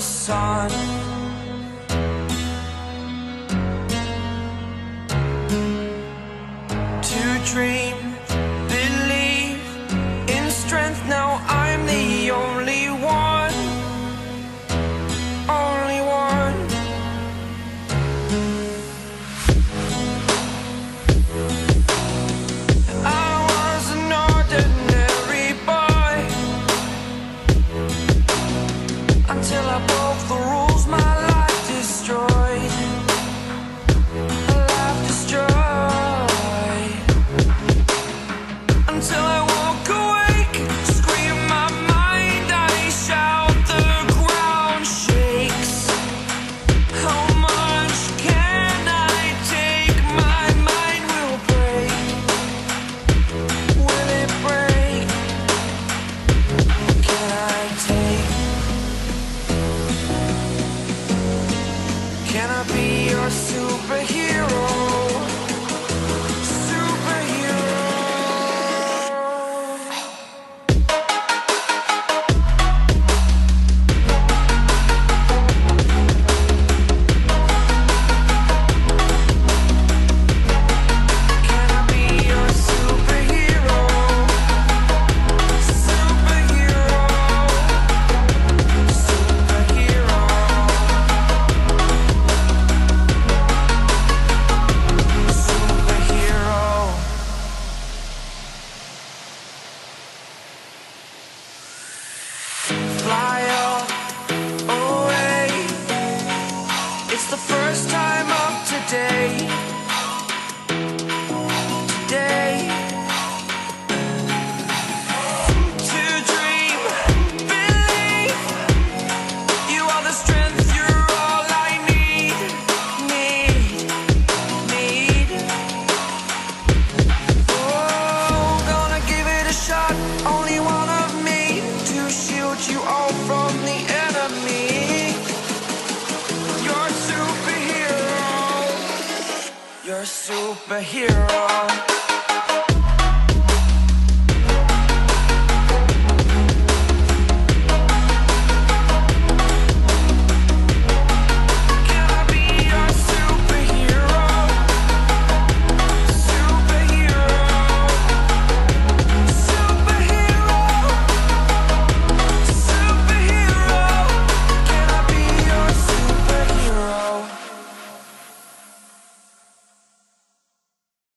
the sun. To dream, believe in strength, now I'm the only one. Only one. I was an ordinary boy until I broke the rules, my life destroyed. Life destroyed. Until I woke awake, scream my mind, I shout, the ground shakes. How much can I take? My mind will break. Will it break? Can I take? Can I be your superhero? Fly away. It's the first time of today. Today. To dream, believe. You are the strength, you're all I need. Need. Oh, gonna give it a shot. Only one of me to shield you all from the enemy. You're a superhero. You're a superhero.